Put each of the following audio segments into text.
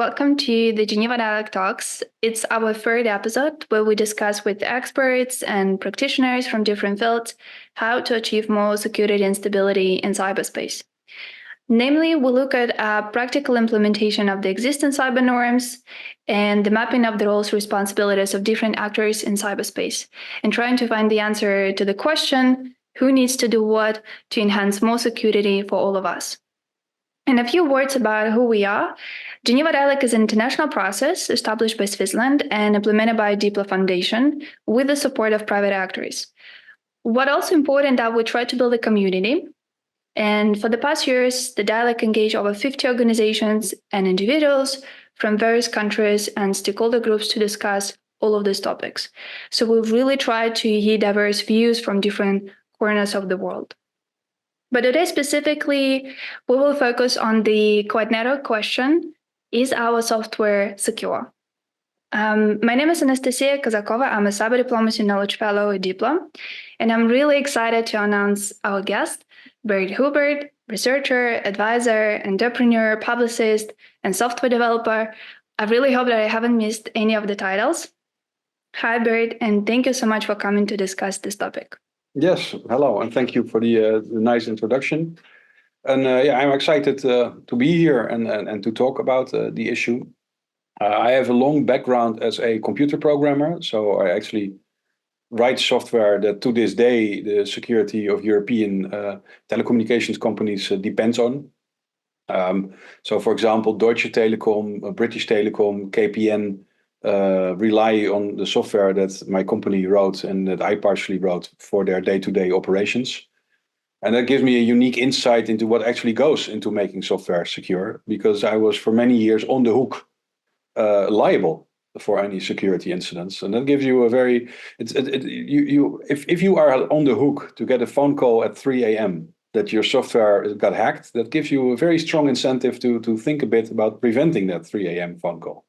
welcome to the Geneva Dialogue Talks. It's our third episode where we discuss with experts and practitioners from different fields how to achieve more security and stability in cyberspace. Namely, we look at practical implementation of the existing cyber norms and the mapping of the roles and responsibilities of different actors in cyberspace, and trying to find the answer to the question, who needs to do what to enhance more security for all of us. And a few words about who we are. Geneva Dialogue is an international process established by Switzerland and implemented by DiploFoundation with the support of private actors. What also important that we try to build a community. And for the past years, the Dialogue engaged over 50 organizations and individuals from various countries and stakeholder groups to discuss all of these topics. So we've really tried to hear diverse views from different corners of the world. But today specifically, we will focus on the quite narrow question, is our software secure? My name is Anastasia Kazakova. I'm a Cyber Diplomacy Knowledge Fellow at Diplo, and I'm really excited to announce our guest, Berit Hubert, researcher, advisor, entrepreneur, publicist, and software developer. I really hope that I haven't missed any of the titles. Hi, Berit, and thank you so much for coming to discuss this topic. Yes, hello, and thank you for the nice introduction. And I'm excited to be here and to talk about the issue. I have a long background as a computer programmer, so I actually write software that to this day the security of European telecommunications companies depends on. So, for example, Deutsche Telekom, British Telecom, KPN rely on the software that my company wrote and that I partially wrote for their day-to-day operations. And that gives me a unique insight into what actually goes into making software secure, because I was for many years on the hook liable for any security incidents. And that gives you a very, if you are on the hook to get a phone call at 3 a.m. that your software got hacked, that gives you a very strong incentive to think a bit about preventing that 3 a.m. phone call.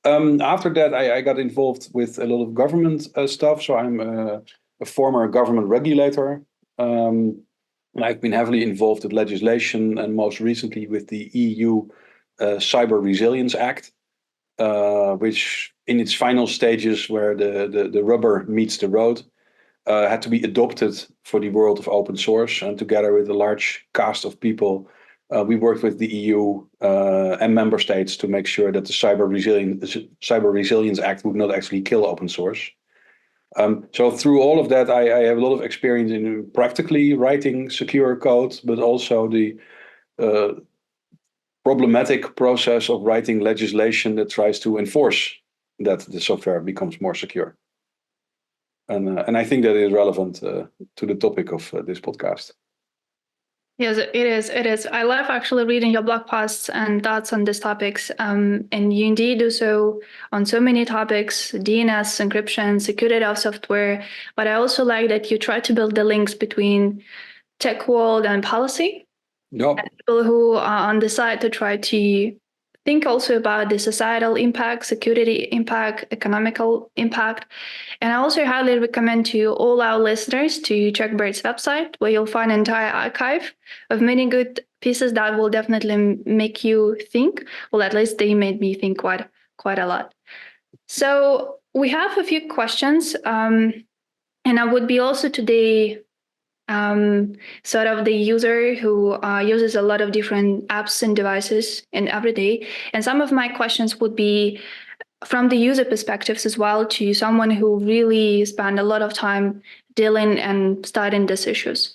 After that, I got involved with a lot of government stuff. So I'm a former government regulator. I've been heavily involved with legislation and most recently with the EU Cyber Resilience Act, which in its final stages where the rubber meets the road, had to be adopted for the world of open source. And together with a large cast of people, we worked with the EU and member states to make sure that the Cyber Resilience Act would not actually kill open source. So through all of that, I have a lot of experience in practically writing secure code, but also the problematic process of writing legislation that tries to enforce that the software becomes more secure. And I think that is relevant to the topic of this podcast. Yes, it is. It is. I love actually reading your blog posts and thoughts on these topics. And you indeed do so on so many topics, DNS, encryption, security of software. But I also like that you try to build the links between tech world and policy. Yep. And people who are on the side to try to think also about the societal impact, security impact, economical impact. And I also highly recommend to all our listeners to check Berit's website, where you'll find an entire archive of many good pieces that will definitely make you think. Well, at least they made me think quite a lot. So we have a few questions, and I would be also today sort of the user who uses a lot of different apps and devices in every day. And some of my questions would be from the user perspectives as well to someone who really spent a lot of time dealing and studying these issues.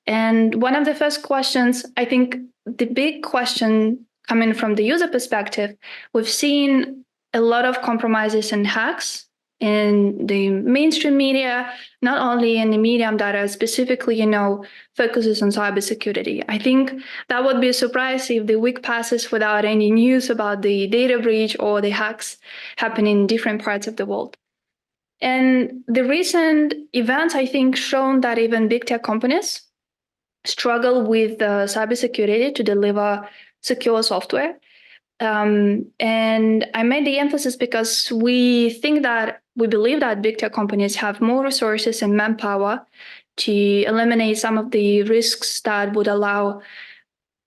And one of the first questions, I think the big question coming from the user perspective, we've seen a lot of compromises and hacks in the mainstream media, not only in the medium that are specifically, focuses on cybersecurity. I think that would be a surprise if the week passes without any news about the data breach or the hacks happening in different parts of the world. And the recent events, I think, shown that even big tech companies struggle with cybersecurity to deliver secure software. And I made the emphasis because we believe that big tech companies have more resources and manpower to eliminate some of the risks that would allow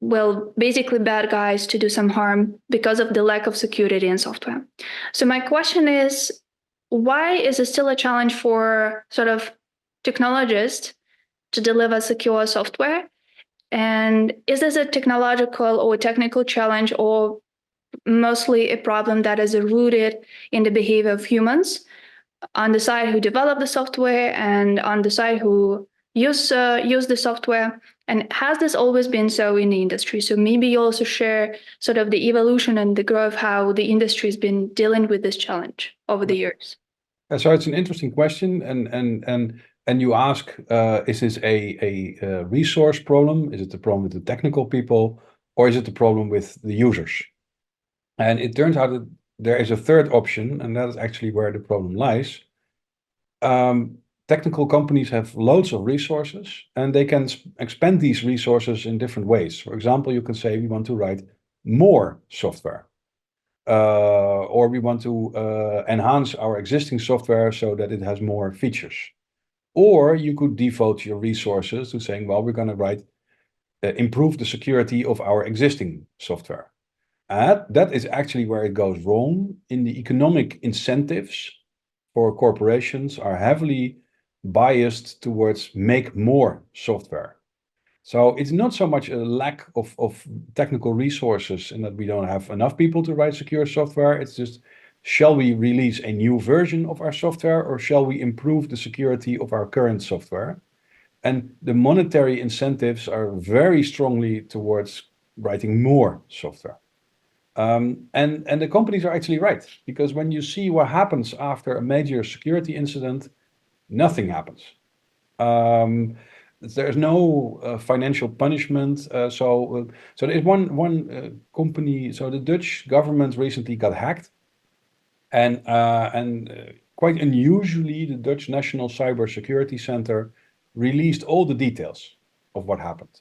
well, basically bad guys to do some harm because of the lack of security in software. So my question is, why is it still a challenge for sort of technologists to deliver secure software? And is this a technological or technical challenge, or mostly a problem that is rooted in the behavior of humans on the side who develop the software and on the side who use the software? And has this always been so in the industry? So maybe you also share sort of the evolution and the growth, how the industry has been dealing with this challenge over the years. So it's an interesting question, and you ask, is this a resource problem? Is it the problem with the technical people, or is it the problem with the users? And it turns out that there is a third option, and that is actually where the problem lies. Technical companies have loads of resources, and they can expand these resources in different ways. For example, you can say we want to write more software. Or we want to enhance our existing software so that it has more features. Or you could devote your resources to saying, well, we're going to improve the security of our existing software. That is actually where it goes wrong. In the economic incentives for corporations are heavily biased towards make more software. So it's not so much a lack of technical resources and that we don't have enough people to write secure software. It's just, shall we release a new version of our software, or shall we improve the security of our current software? And the monetary incentives are very strongly towards writing more software. And the companies are actually right, because when you see what happens after a major security incident, nothing happens. There's no financial punishment. So there's one company. So the Dutch government recently got hacked, and quite unusually, the Dutch National Cybersecurity Center released all the details of what happened.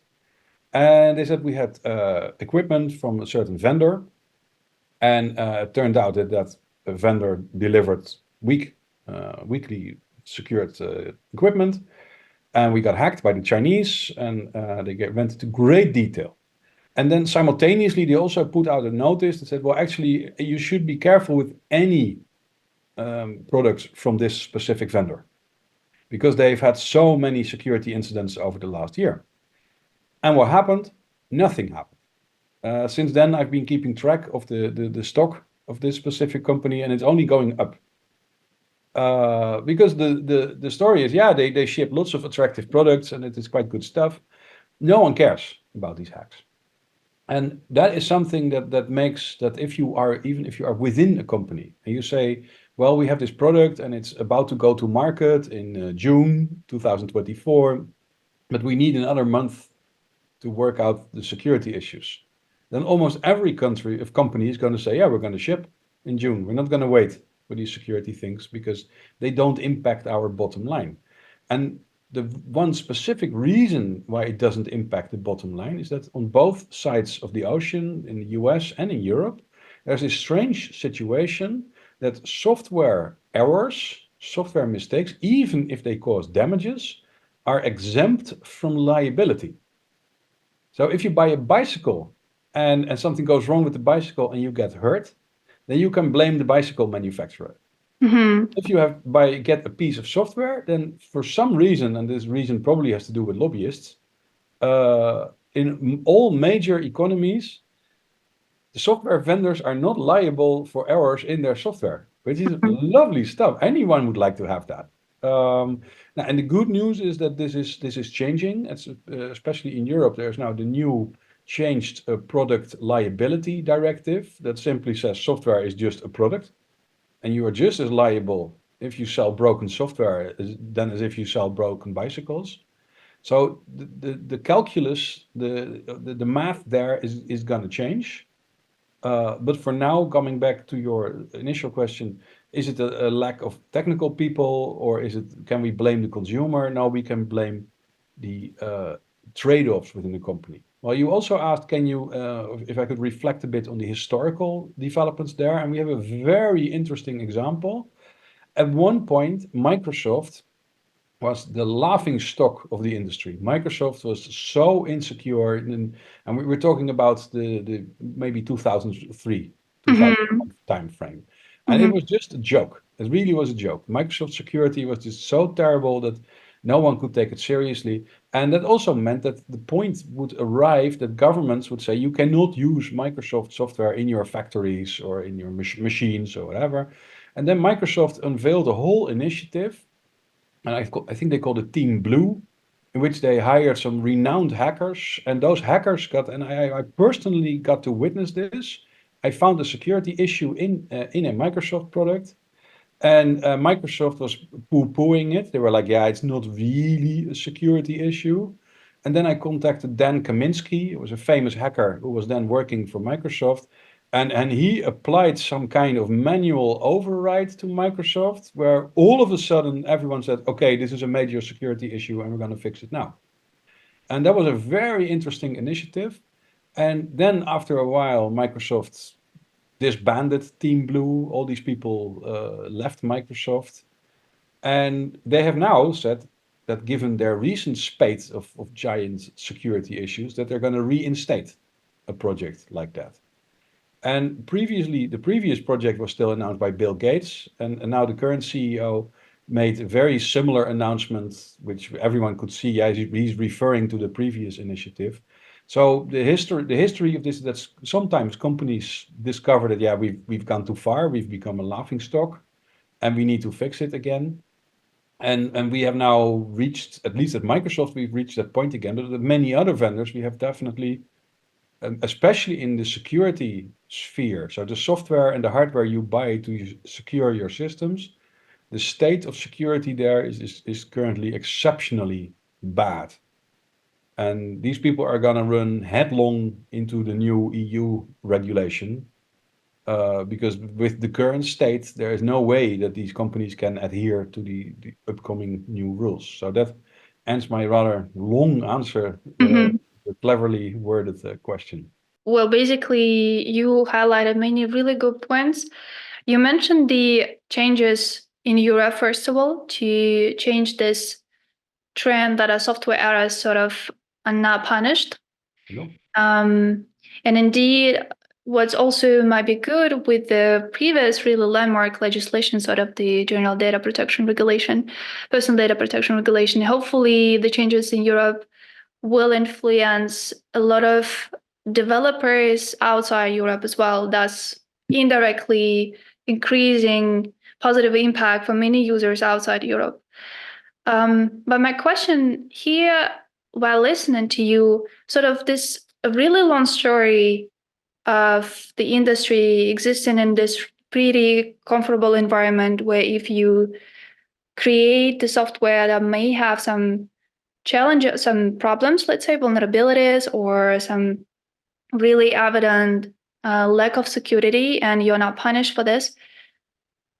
And they said we had equipment from a certain vendor, and it turned out that a vendor delivered weekly secured equipment. And we got hacked by the Chinese, and they went into great detail. And then simultaneously, they also put out a notice that said, well, actually, you should be careful with any products from this specific vendor, because they've had so many security incidents over the last year. And what happened? Nothing happened. Since then, I've been keeping track of the stock of this specific company, and it's only going up. Because the story is, yeah, they ship lots of attractive products and it is quite good stuff. No one cares about these hacks. And that is something that makes that even if you are within a company and you say, well, we have this product and it's about to go to market in June 2024, but we need another month to work out the security issues. Then almost every company is going to say, yeah, we're going to ship in June. We're not going to wait for these security things because they don't impact our bottom line. And the one specific reason why it doesn't impact the bottom line is that on both sides of the ocean, in the US and in Europe, there's this strange situation that software errors, software mistakes, even if they cause damages, are exempt from liability. So if you buy a bicycle and something goes wrong with the bicycle and you get hurt, then you can blame the bicycle manufacturer. Mm-hmm. If you get a piece of software, then for some reason, and this reason probably has to do with lobbyists, in all major economies, the software vendors are not liable for errors in their software, which is lovely stuff. Anyone would like to have that. Now, and the good news is that this is changing. It's especially in Europe. There's now the new changed product liability directive that simply says software is just a product, and you are just as liable if you sell broken software than as if you sell broken bicycles. So the calculus, the math there is going to change. But for now, coming back to your initial question, is it a lack of technical people, or can we blame the consumer? No, we can blame the trade-offs within the company. Well, you also asked, if I could reflect a bit on the historical developments there, and we have a very interesting example. At one point, Microsoft was the laughing stock of the industry. Microsoft was so insecure, and we were talking about the maybe 2003, 2000 Mm-hmm. time frame, and it Mm-hmm. was just a joke. It really was a joke. Microsoft security was just so terrible that no one could take it seriously, and that also meant that the point would arrive that governments would say you cannot use Microsoft software in your factories or in your machines or whatever, and then Microsoft unveiled a whole initiative, and I think they called it Team Blue, in which they hired some renowned hackers, and those hackers got, and I personally got to witness this. I found a security issue in a Microsoft product, and Microsoft was poo-pooing it. They were like, "Yeah, it's not really a security issue." And then I contacted Dan Kaminsky, who was a famous hacker who was then working for Microsoft, and he applied some kind of manual override to Microsoft, where all of a sudden everyone said, "Okay, this is a major security issue, and we're going to fix it now." And that was a very interesting initiative. And then after a while, Microsoft disbanded Team Blue. All these people left Microsoft. And they have now said that given their recent spate of giant security issues, that they're going to reinstate a project like that. And previously, the previous project was still announced by Bill Gates, and now the current CEO made a very similar announcement, which everyone could see. Yeah, he's referring to the previous initiative. So the history of this, that's sometimes companies discover that, yeah, we've gone too far, we've become a laughing stock, and we need to fix it again. And we have now reached, at least at Microsoft, we've reached that point again. But at many other vendors, we have definitely, especially in the security sphere, so the software and the hardware you buy to secure your systems, the state of security there is currently exceptionally bad. And these people are going to run headlong into the new EU regulation, because with the current state, there is no way that these companies can adhere to the upcoming new rules. So that ends my rather long answer, Mm-hmm. a cleverly worded question. Well, basically, you highlighted many really good points. You mentioned the changes in Europe, first of all, to change this trend that a software errors sort of are not punished. You know? Um, and indeed, what's also might be good with the previous really landmark legislation, sort of the General Data Protection Regulation, Personal Data Protection Regulation. Hopefully, the changes in Europe will influence a lot of developers outside Europe as well, thus indirectly increasing positive impact for many users outside Europe. But my question here, while listening to you, sort of this a really long story of the industry existing in this pretty comfortable environment where if you create the software that may have some challenges, some problems, let's say vulnerabilities or some really evident lack of security, and you're not punished for this,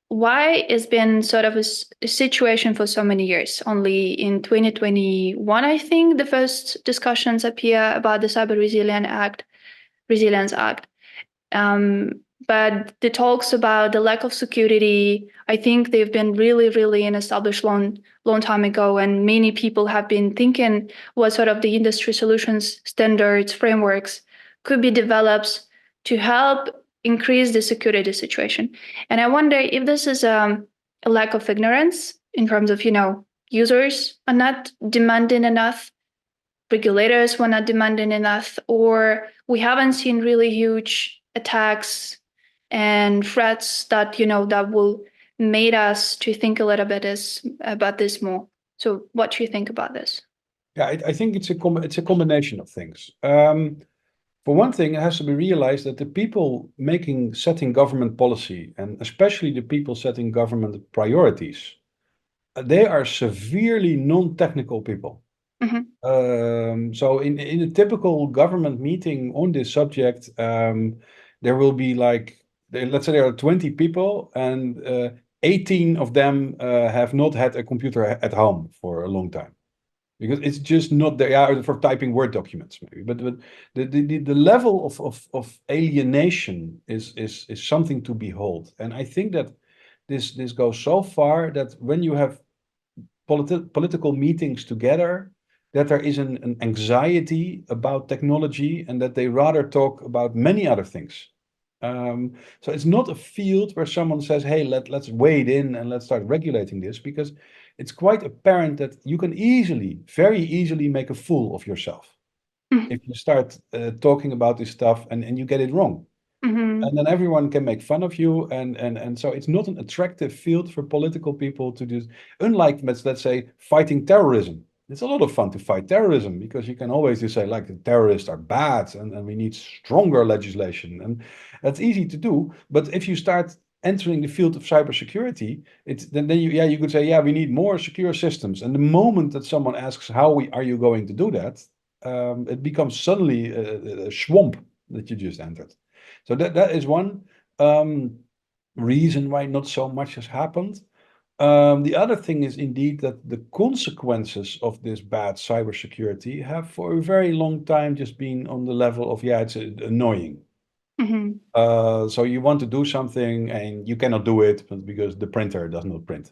why it's been sort of a situation for so many years? Only in 2021, I think, the first discussions appear about the Resilience Act. Um, but the talks about the lack of security, I think they've been really, really established long time ago, and many people have been thinking what sort of the industry solutions, standards, frameworks could be developed to help increase the security situation. And I wonder if this is a lack of ignorance in terms of, users are not demanding enough, regulators were not demanding enough, or we haven't seen really huge attacks and threats that that will made us to think a little bit about this more. So what do you think about this? Yeah, I think it's a combination of things. For one thing, it has to be realized that the people setting government policy, and especially the people setting government priorities, they are severely non-technical people. Mm-hmm. So in a typical government meeting on this subject, there will be like, let's say there are 20 people, and 18 of them have not had a computer at home for a long time because it's just not there. Yeah, for typing Word documents maybe, but the level of alienation is something to behold, and I think that this goes so far that when you have political meetings together, that there is an anxiety about technology and that they rather talk about many other things. So it's not a field where someone says, hey, let's wade in and let's start regulating this, because it's quite apparent that you can very easily make a fool of yourself if you start talking about this stuff and you get it wrong. Mm-hmm. And then everyone can make fun of you, and so it's not an attractive field for political people to do. Unlike, let's say, fighting terrorism. It's a lot of fun to fight terrorism because you can always just say, like, the terrorists are bad and we need stronger legislation, and that's easy to do. But if you start entering the field of cybersecurity, then you could say, yeah, we need more secure systems. And the moment that someone asks are you going to do that, it becomes suddenly a swamp that you just entered. So that is one reason why not so much has happened. The other thing is indeed that the consequences of this bad cybersecurity have for a very long time just been on the level of, yeah, it's annoying. Mm-hmm. So you want to do something and you cannot do it because the printer does not print.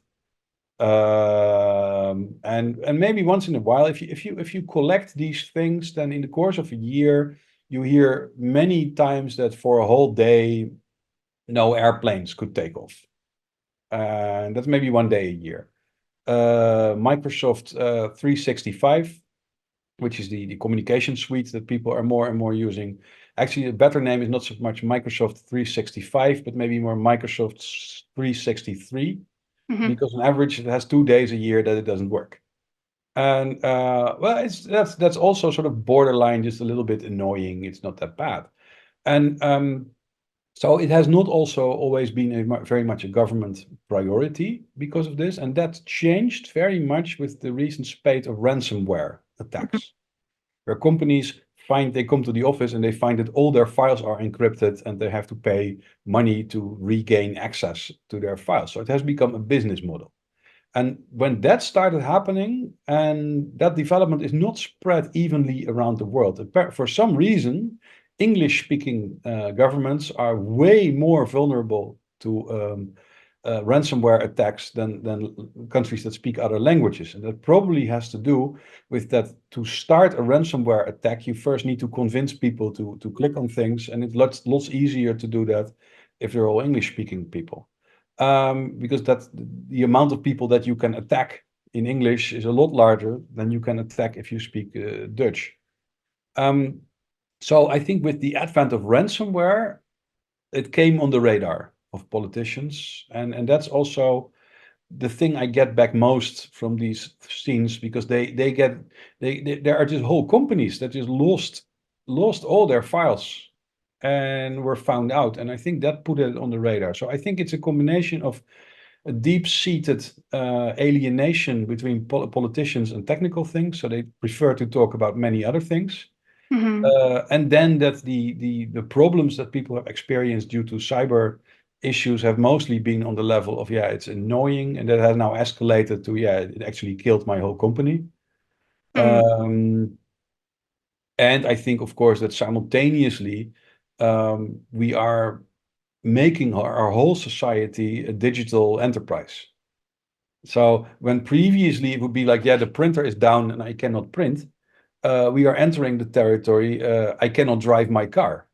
And maybe once in a while, if you collect these things, then in the course of a year, you hear many times that for a whole day, no airplanes could take off. And that's maybe one day a year. Microsoft 365, which is the communication suite that people are more and more using. Actually, a better name is not so much Microsoft 365, but maybe more Microsoft 363, Mm-hmm. because on average it has 2 days a year that it doesn't work. And well, that's also sort of borderline, just a little bit annoying. It's not that bad. And so it has not also always been very much a government priority because of this. And that changed very much with the recent spate of ransomware attacks, where companies they come to the office and they find that all their files are encrypted and they have to pay money to regain access to their files. So it has become a business model. And when that started happening, and that development is not spread evenly around the world, for some reason, English-speaking governments are way more vulnerable to ransomware attacks than countries that speak other languages. And that probably has to do with that. To start a ransomware attack, you first need to convince people to click on things, and it's lots easier to do that if they're all English-speaking people. Because the amount of people that you can attack in English is a lot larger than you can attack if you speak Dutch. So I think with the advent of ransomware, it came on the radar of politicians, and that's also the thing I get back most from these scenes, because there are just whole companies that just lost all their files and were found out, and I think that put it on the radar. So I think it's a combination of a deep-seated alienation between politicians and technical things, so they prefer to talk about many other things. Mm-hmm. And then that the problems that people have experienced due to cyber issues have mostly been on the level of, yeah, it's annoying, and that has now escalated to, yeah, it actually killed my whole company. And I think, of course, that simultaneously we are making our whole society a digital enterprise. So when previously it would be like, yeah, the printer is down and I cannot print, we are entering the territory, I cannot drive my car.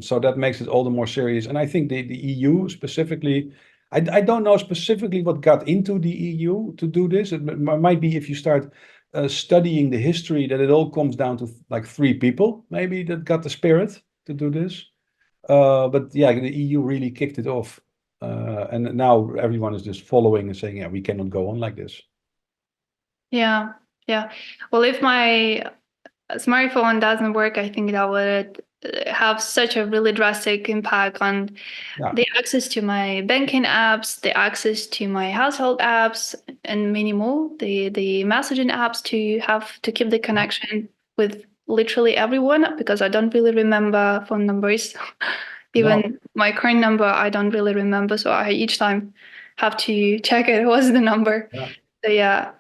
So that makes it all the more serious. And I think the EU specifically, I don't know specifically what got into the EU to do this. It might be, if you start studying the history, that it all comes down to like 3 people, maybe, that got the spirit to do this. But yeah, the EU really kicked it off. And now everyone is just following and saying, yeah, we cannot go on like this. Yeah. Well, if my smartphone doesn't work, I think that would have such a really drastic impact on the access to my banking apps, the access to my household apps, and many more, the messaging apps, to have to keep the connection with literally everyone, because I don't really remember phone numbers. Even my current number, I don't really remember. So I each time have to check it. What's the number? So yeah.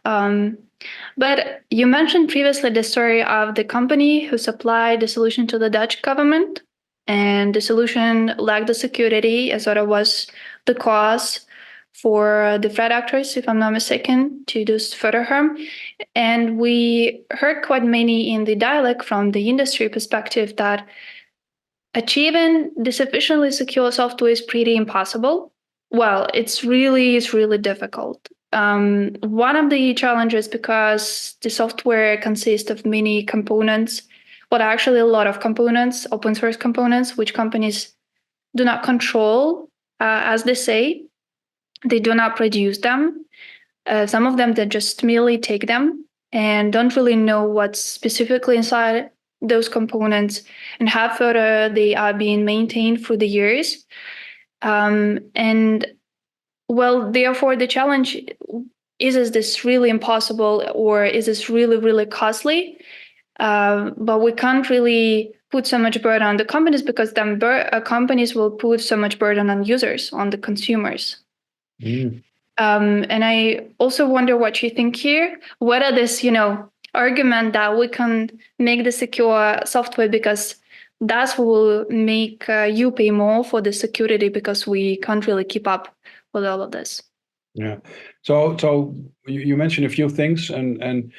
But you mentioned previously the story of the company who supplied the solution to the Dutch government, and the solution lacked the security, as sort of was the cause for the threat actors, if I'm not mistaken, to do further harm. And we heard quite many in the dialogue from the industry perspective that achieving the sufficiently secure software is pretty impossible. Well, it's really difficult. One of the challenges, because the software consists of many components, but actually a lot of components, open source components, which companies do not control, as they say. They do not produce them. Some of them, they just merely take them and don't really know what's specifically inside those components and how further they are being maintained through the years. And well, therefore, the challenge is this really impossible, or is this really costly? But we can't really put so much burden on the companies, because then companies will put so much burden on users, on the consumers. And I also wonder what you think here, whether this, argument that we can make the secure software because that will make you pay more for the security, because we can't really keep up with all of this. Yeah. So you mentioned a few things, and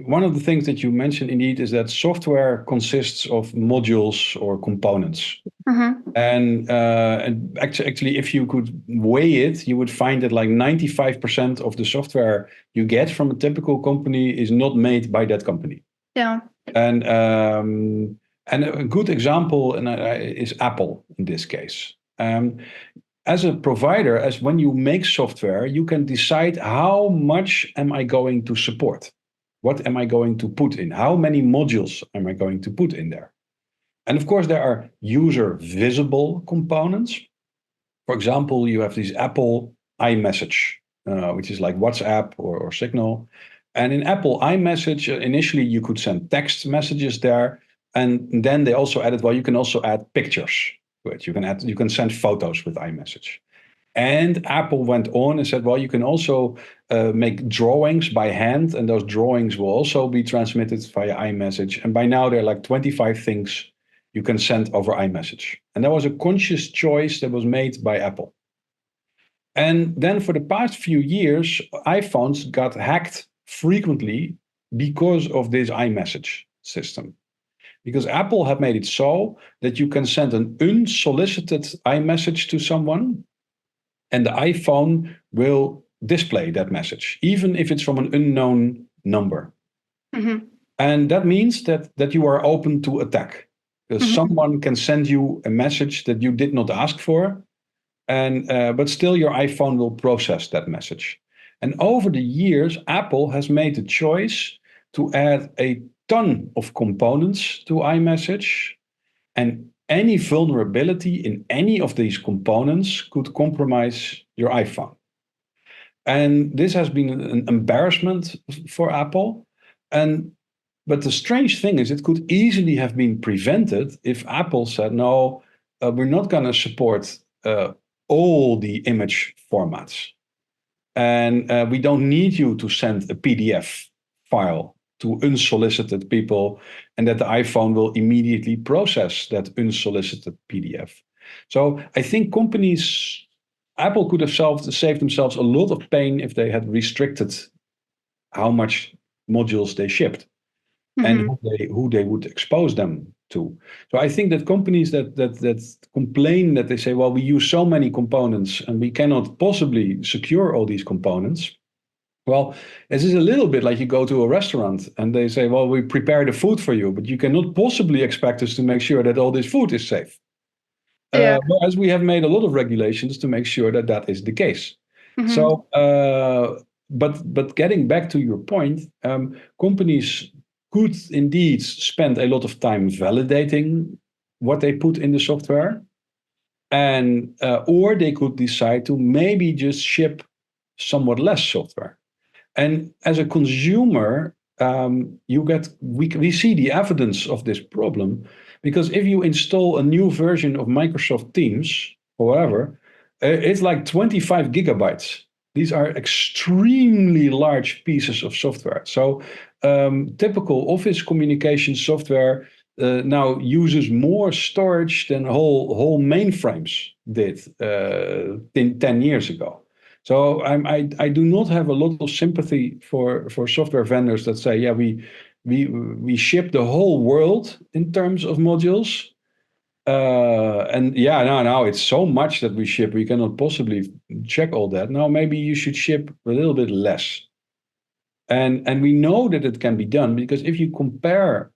one of the things that you mentioned indeed is that software consists of modules or components. Mm-hmm. And actually, if you could weigh it, you would find that like 95% of the software you get from a typical company is not made by that company. Yeah. And a good example is Apple in this case. As a provider, as when you make software, you can decide how much am I going to support? What am I going to put in? How many modules am I going to put in there? And of course, there are user visible components. For example, you have this Apple iMessage, which is like WhatsApp or Signal. And in Apple iMessage, initially you could send text messages there. And then they also added, well, you can also add pictures to it. You can send photos with iMessage. And Apple went on and said, well, you can also make drawings by hand, and those drawings will also be transmitted via iMessage. And by now, there are like 25 things you can send over iMessage. And that was a conscious choice that was made by Apple. And then for the past few years, iPhones got hacked frequently because of this iMessage system. Because Apple had made it so that you can send an unsolicited iMessage to someone, and the iPhone will display that message, even if it's from an unknown number. Mm-hmm. And that means that you are open to attack. Because Mm-hmm. someone can send you a message that you did not ask for, but still your iPhone will process that message. And over the years, Apple has made the choice to add a ton of components to iMessage, and any vulnerability in any of these components could compromise your iPhone. And this has been an embarrassment for Apple. But the strange thing is, it could easily have been prevented if Apple said, no, we're not going to support all the image formats. And we don't need you to send a PDF file to unsolicited people, and that the iPhone will immediately process that unsolicited PDF. So I think Apple could have saved themselves a lot of pain if they had restricted how much modules they shipped. Mm-hmm. And who they would expose them to. So I think that companies that complain, that they say, well, we use so many components and we cannot possibly secure all these components. Well, this is a little bit like you go to a restaurant and they say, well, we prepare the food for you, but you cannot possibly expect us to make sure that all this food is safe. Yeah. Whereas we have made a lot of regulations to make sure that that is the case. Mm-hmm. So, but getting back to your point, companies could indeed spend a lot of time validating what they put in the software, and or they could decide to maybe just ship somewhat less software. And as a consumer, we see the evidence of this problem, because if you install a new version of Microsoft Teams or whatever, it's like 25 gigabytes. These are extremely large pieces of software. So typical office communication software now uses more storage than whole mainframes did 10 years ago. So I do not have a lot of sympathy for software vendors that say, yeah, we ship the whole world in terms of modules. And yeah, now it's so much that we ship, we cannot possibly check all that. Now maybe you should ship a little bit less. And we know that it can be done because if you compare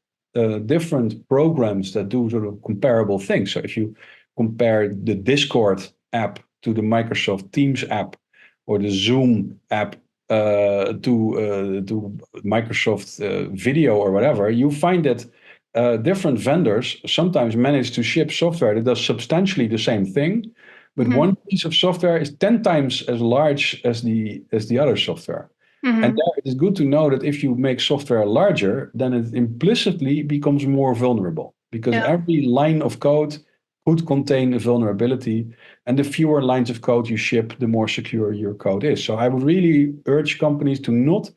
different programs that do sort of comparable things, so if you compare the Discord app to the Microsoft Teams app or the Zoom app to Microsoft Video or whatever, you find that different vendors sometimes manage to ship software that does substantially the same thing, but one piece of software is 10 times as large as the other software. And there it is good to know that if you make software larger, then it implicitly becomes more vulnerable because every line of code could contain a vulnerability. And the fewer lines of code you ship, the more secure your code is. So I would really urge companies to not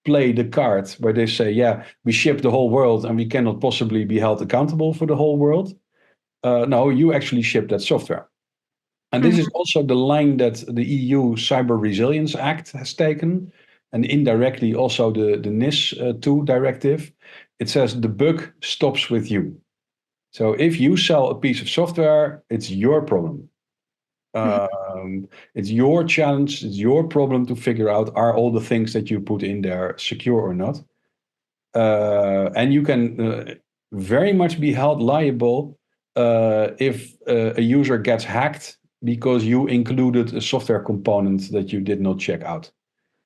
play the card where they say, yeah, we ship the whole world and we cannot possibly be held accountable for the whole world. No, you actually ship that software. And this is also the line that the EU Cyber Resilience Act has taken, and indirectly also the NIS2 directive. It says the buck stops with you. So if you sell a piece of software, it's your problem. It's your challenge, it's your problem to figure out, are all the things that you put in there secure or not? And you can very much be held liable if a user gets hacked because you included a software component that you did not check out.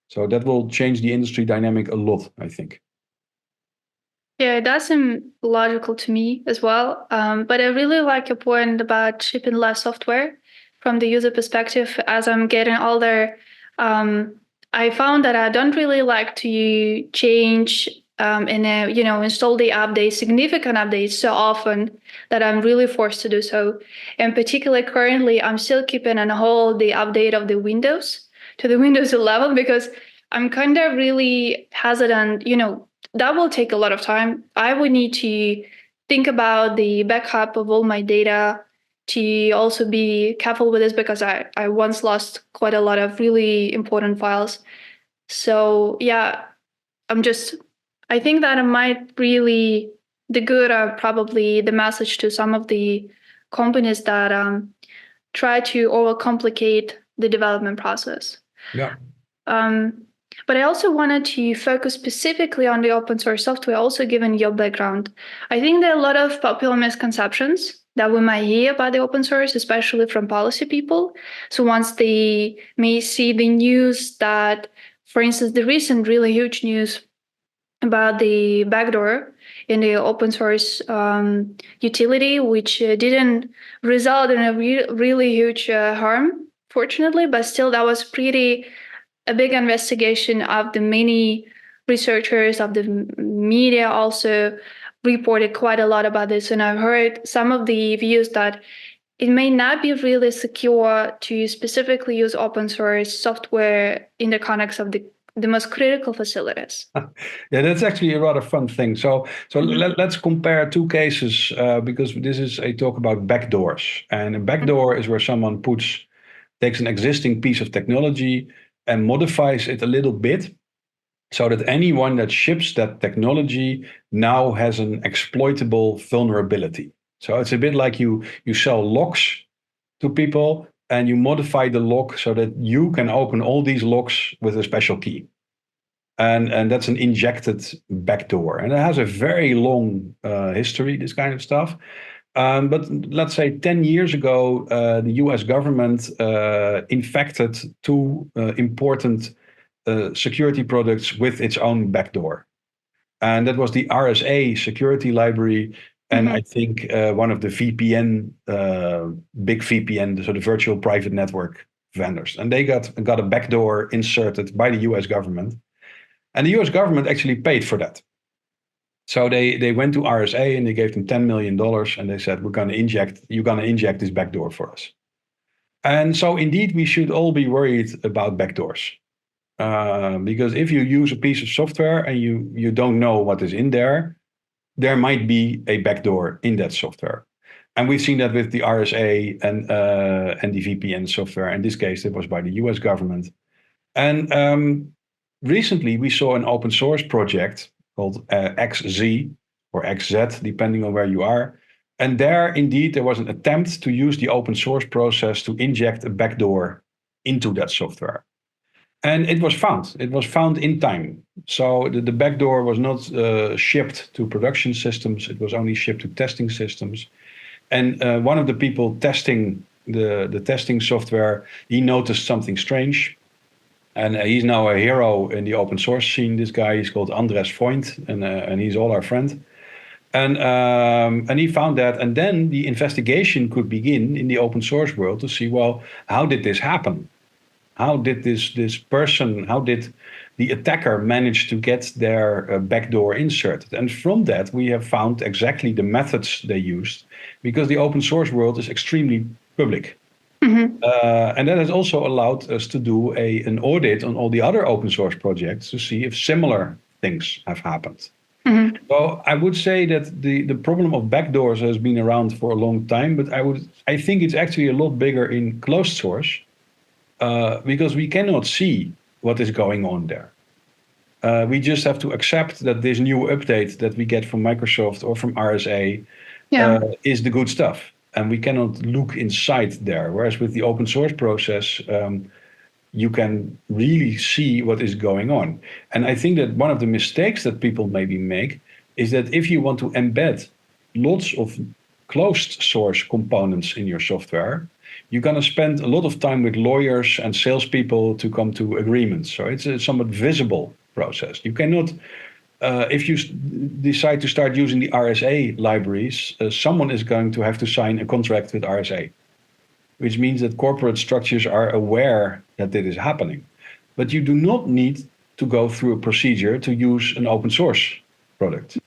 So that will change the industry dynamic a lot, I think. Yeah, it does seem logical to me as well. But I really like your point about shipping less software from the user perspective. As I'm getting older, I found that I don't really like to change install the updates, significant updates so often that I'm really forced to do so. And particularly currently, I'm still keeping on hold the update of the Windows to the Windows 11 because I'm kind of really hesitant, that will take a lot of time. I would need to think about the backup of all my data, to also be careful with this because I once lost quite a lot of really important files. So yeah, I think that it might really, the good are probably the message to some of the companies that try to overcomplicate the development process. Yeah. But I also wanted to focus specifically on the open source software, also given your background. I think there are a lot of popular misconceptions that we might hear about the open source, especially from policy people. So once they may see the news that, for instance, the recent really huge news about the backdoor in the open source utility, which didn't result in a really huge harm, fortunately, but still that was a big investigation of the many researchers, of the media also reported quite a lot about this. And I've heard some of the views that it may not be really secure to specifically use open source software in the context of the most critical facilities. Yeah, that's actually a rather fun thing. So let's compare two cases because this is a talk about backdoors. And a backdoor is where someone takes an existing piece of technology and modifies it a little bit so that anyone that ships that technology now has an exploitable vulnerability. So it's a bit like you sell locks to people and you modify the lock so that you can open all these locks with a special key. And that's an injected backdoor. And it has a very long history, this kind of stuff. But let's say 10 years ago, the US government infected two important security products with its own backdoor. And that was the RSA security library. And I think one of the VPN, big VPN, so the virtual private network vendors. And they got a backdoor inserted by the US government. And the US government actually paid for that. So they went to RSA and they gave them $10 million and they said, you're going to inject this backdoor for us. And so indeed, we should all be worried about backdoors. Because if you use a piece of software and you don't know what is in there, there might be a backdoor in that software. And we've seen that with the RSA and the VPN software. In this case, it was by the US government. And recently, we saw an open source project called XZ or XZ, depending on where you are. And there, indeed, there was an attempt to use the open source process to inject a backdoor into that software. And it was found. It was found in time. So the backdoor was not shipped to production systems. It was only shipped to testing systems. And one of the people testing the testing software, he noticed something strange. And he's now a hero in the open source scene. This guy is called Andres Freund, and he's all our friend. And he found that, and then the investigation could begin in the open source world to see, well, how did this happen? How did this person, how did the attacker manage to get their backdoor inserted? And from that, we have found exactly the methods they used, because the open source world is extremely public. And that has also allowed us to do an audit on all the other open source projects to see if similar things have happened. So I would say that the problem of backdoors has been around for a long time, but I think it's actually a lot bigger in closed source. Because we cannot see what is going on there. We just have to accept that this new update that we get from Microsoft or from RSA is the good stuff. And we cannot look inside there. Whereas with the open source process, you can really see what is going on. And I think that one of the mistakes that people maybe make is that if you want to embed lots of closed source components in your software, you're going to spend a lot of time with lawyers and salespeople to come to agreements. So it's a somewhat visible process. You cannot, if you decide to start using the RSA libraries, someone is going to have to sign a contract with RSA, which means that corporate structures are aware that it is happening. But you do not need to go through a procedure to use an open source product.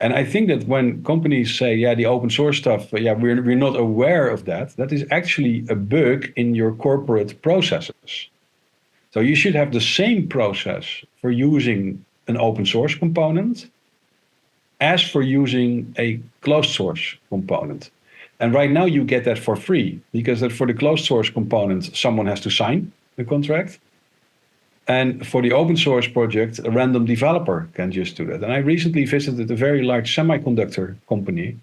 And I think that when companies say, yeah, the open source stuff, yeah, we're not aware of that, that is actually a bug in your corporate processes. So you should have the same process for using an open source component as for using a closed source component. And right now you get that for free, because that for the closed source component, someone has to sign the contract. And for the open source project, a random developer can just do that. And I recently visited a very large semiconductor company,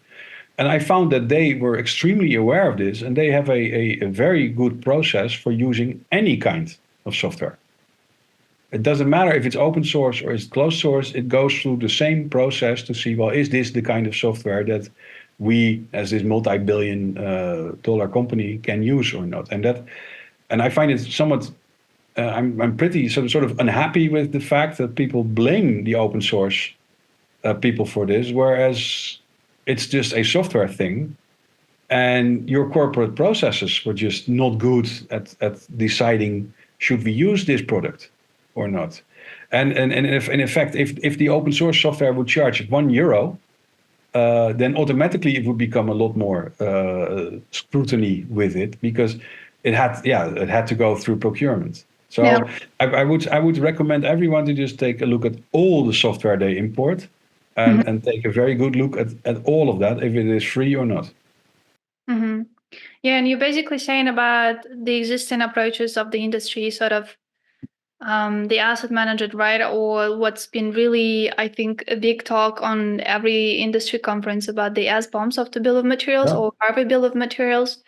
and I found that they were extremely aware of this, and they have a very good process for using any kind of software. It doesn't matter if it's open source or it's closed source, it goes through the same process to see, well, is this the kind of software that we, as this multi-billion dollar company, can use or not? And I find it somewhat I'm pretty sort of unhappy with the fact that people blame the open source people for this, whereas it's just a software thing, and your corporate processes were just not good at deciding should we use this product or not. And if in effect, if the open source software would charge €1, then automatically it would become a lot more scrutiny with it, because it had to go through procurement. So I would recommend everyone to just take a look at all the software they import and take a very good look at all of that, if it is free or not. Yeah, and you're basically saying about the existing approaches of the industry, sort of the asset management, right? Or what's been really, I think, a big talk on every industry conference about the SBOMs of the bill of materials or Harvard bill of materials.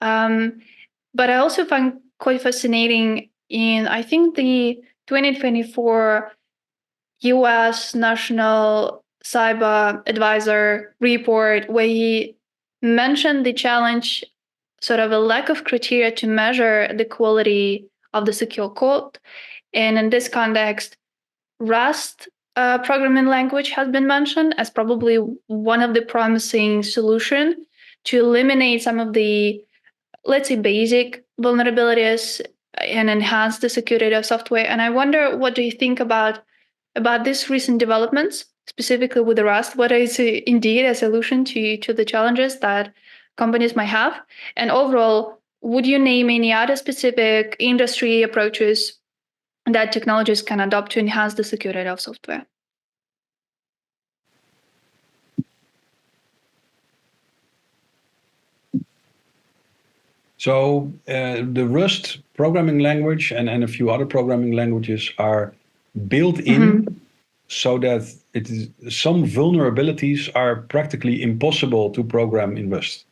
But I also find quite fascinating in, I think, the 2024 US National Cyber Advisor report, where he mentioned the challenge, sort of a lack of criteria to measure the quality of the secure code. And in this context, Rust programming language has been mentioned as probably one of the promising solutions to eliminate some of the, let's say, basic vulnerabilities and enhance the security of software. And I wonder, what do you think about these recent developments, specifically with the Rust? What is indeed a solution to the challenges that companies might have? And overall, would you name any other specific industry approaches that technologists can adopt to enhance the security of software? The Rust programming language and a few other programming languages are built Mm-hmm. in so that some vulnerabilities are practically impossible to program in Rust.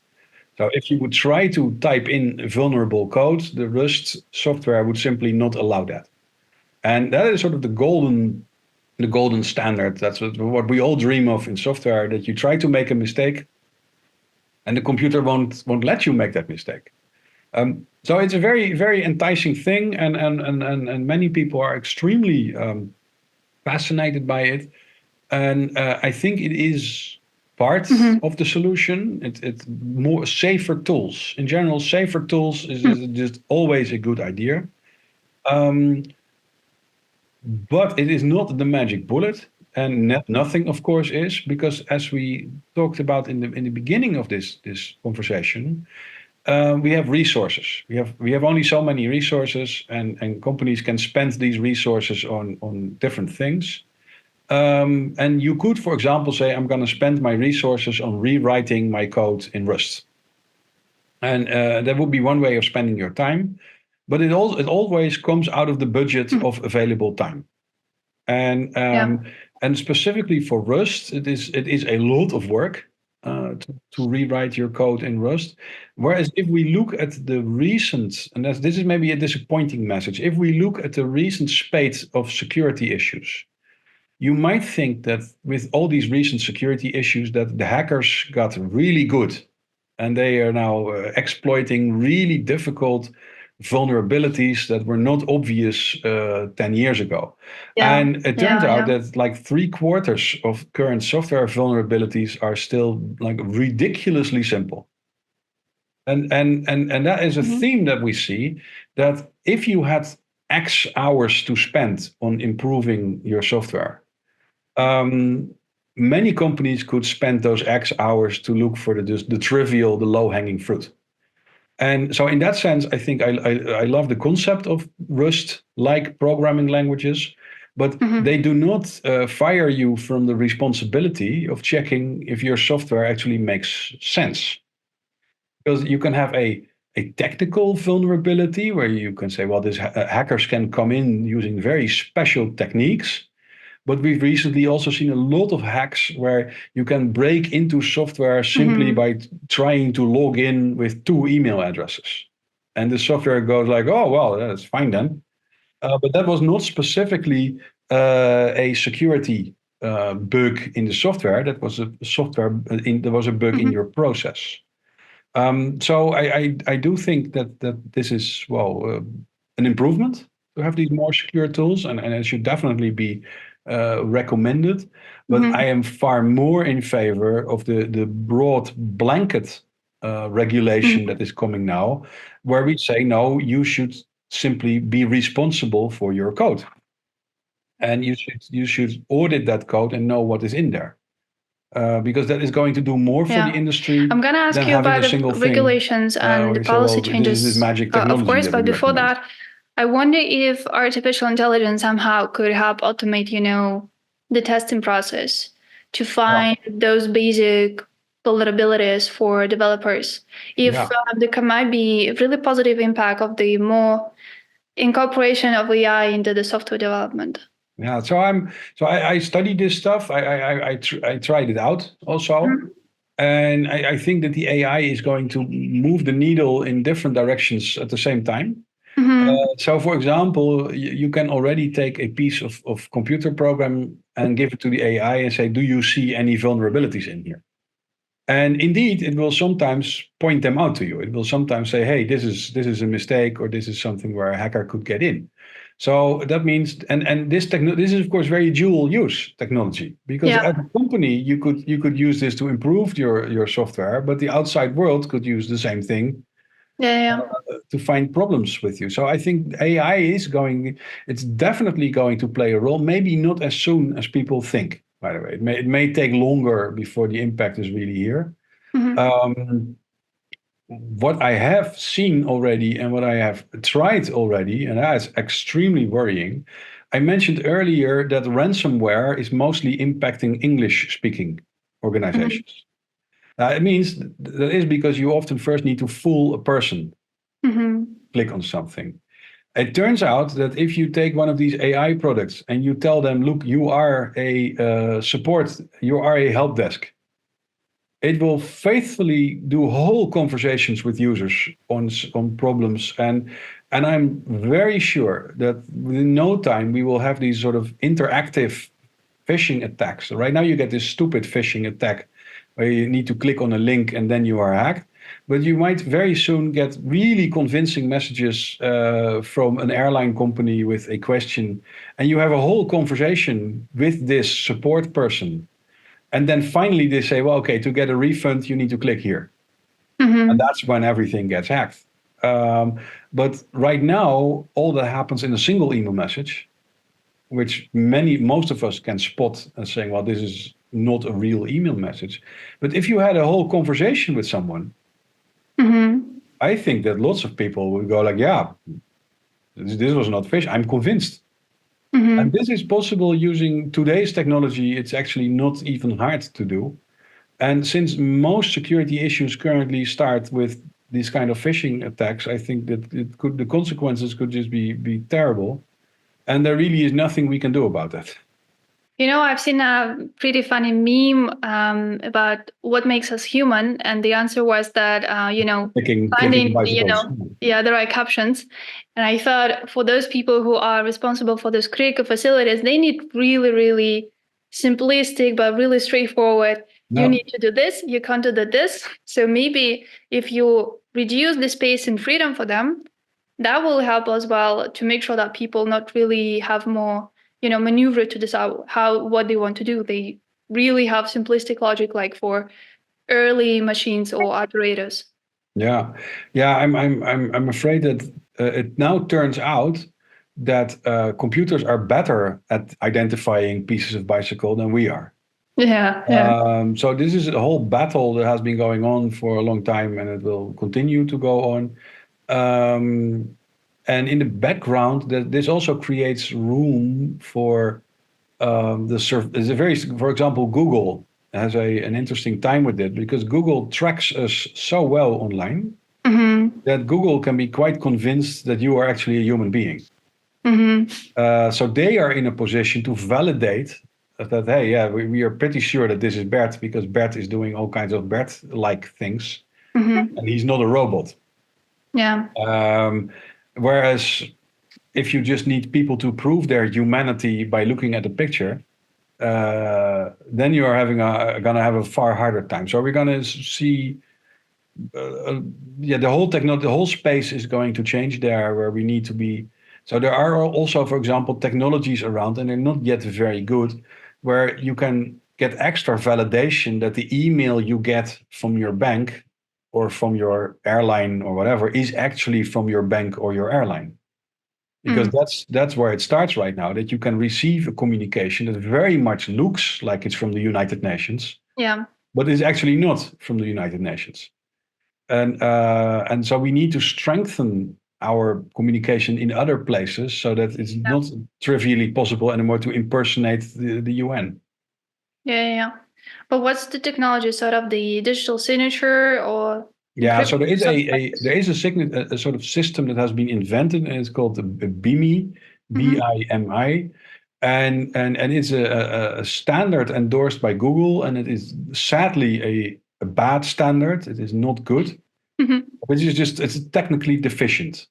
So if you would try to type in vulnerable code, the Rust software would simply not allow that. And that is sort of the golden standard. That's what we all dream of in software, that you try to make a mistake and the computer won't let you make that mistake. So it's a very, very enticing thing, and many people are extremely fascinated by it. And I think it is part of the solution. It's more safer tools. In general, safer tools is just always a good idea. But it is not the magic bullet, and nothing, of course, is, because as we talked about in the beginning of this conversation, we have resources. We have only so many resources, and companies can spend these resources on different things. And you could, for example, say, I'm going to spend my resources on rewriting my code in Rust. And that would be one way of spending your time. But it always comes out of the budget of available time. And specifically for Rust, it is a lot of work to rewrite your code in Rust. Whereas if we look at the recent, and this is maybe a disappointing message, if we look at the recent spate of security issues, you might think that with all these recent security issues that the hackers got really good and they are now exploiting really difficult vulnerabilities that were not obvious 10 years ago. And it turns out that like 3/4 of current software vulnerabilities are still like ridiculously simple. And that is a theme that we see, that if you had X hours to spend on improving your software, many companies could spend those X hours to look for the trivial, the low-hanging fruit. And so in that sense, I think I love the concept of Rust-like programming languages, but they do not fire you from the responsibility of checking if your software actually makes sense. Because you can have a technical vulnerability where you can say, well, hackers can come in using very special techniques. But we've recently also seen a lot of hacks where you can break into software simply by trying to log in with 2 email addresses. And the software goes like, oh, well, that's fine then. But that was not specifically a security bug in the software. That was there was a bug in your process. So I do think that this is, an improvement to have these more secure tools, and it should definitely be recommended. But I am far more in favor of the broad blanket regulation that is coming now, where we say, no, you should simply be responsible for your code. And you should audit that code and know what is in there. Because that is going to do more for the industry. I'm going to ask you about the regulations and the policy changes, this magic technology, of course. But before that, I wonder if artificial intelligence somehow could help automate, the testing process to find those basic vulnerabilities for developers. If there might be a really positive impact of the more incorporation of AI into the software development. Yeah, so I studied this stuff. I tried it out also, and I think that the AI is going to move the needle in different directions at the same time. So, for example, you can already take a piece of computer program and give it to the AI and say, do you see any vulnerabilities in here? And indeed, it will sometimes point them out to you. It will sometimes say, hey, this is a mistake, or this is something where a hacker could get in. So that means, and this is of course very dual use technology, because as a company you could use this to improve your software, but the outside world could use the same thing to find problems with you. So I think AI it's definitely going to play a role. Maybe not as soon as people think. By the way, it may take longer before the impact is really here. What I have seen already and what I have tried already, and that's extremely worrying. I mentioned earlier that ransomware is mostly impacting English-speaking organizations. It means that is because you often first need to fool a person click on something. It turns out that if you take one of these AI products and you tell them, look, you are a you are a help desk, it will faithfully do whole conversations with users on problems. And I'm very sure that within no time we will have these sort of interactive phishing attacks. So right now you get this stupid phishing attack where you need to click on a link and then you are hacked. But you might very soon get really convincing messages from an airline company with a question, and you have a whole conversation with this support person. And then finally they say, well, okay, to get a refund, you need to click here. And that's when everything gets hacked. But right now, all that happens in a single email message, which most of us can spot and saying, well, this is not a real email message. But if you had a whole conversation with someone, I think that lots of people would go like, yeah, this was not fish. I'm convinced. And this is possible using today's technology. It's actually not even hard to do. And since most security issues currently start with these kind of phishing attacks, I think that the consequences could just be terrible. And there really is nothing we can do about that. I've seen a pretty funny meme about what makes us human, and the answer was that finding the right captions. And I thought for those people who are responsible for those critical facilities, they need really, really simplistic but really straightforward. No. You need to do this. You can't do this. So maybe if you reduce the space and freedom for them, that will help as well to make sure that people not really have more maneuver to decide what they want to do. They really have simplistic logic, like for early machines or operators. Yeah. I'm afraid that it now turns out that computers are better at identifying pieces of bicycle than we are. Yeah. So this is a whole battle that has been going on for a long time, and it will continue to go on. And in the background, this also creates room for for example, Google has an interesting time with it, because Google tracks us so well online that Google can be quite convinced that you are actually a human being. So they are in a position to validate that, hey, yeah, we are pretty sure that this is Bert, because Bert is doing all kinds of Bert-like things, and he's not a robot. Yeah. Whereas if you just need people to prove their humanity by looking at the picture, then you are gonna have a far harder time. So we're gonna see, the whole space is going to change there, where we need to be. So there are also, for example, technologies around, and they're not yet very good, where you can get extra validation that the email you get from your bank or from your airline or whatever is actually from your bank or your airline. Because that's where it starts right now, that you can receive a communication that very much looks like it's from the United Nations, but is actually not from the United Nations. And so we need to strengthen our communication in other places so that it's not trivially possible anymore to impersonate the UN. Yeah. But what's the technology, sort of the digital signature or? Yeah, so there is a sort of system that has been invented, and it's called the BIMI, BIMI, and it's a standard endorsed by Google, and it is sadly a bad standard. It is not good, which is it's technically deficient.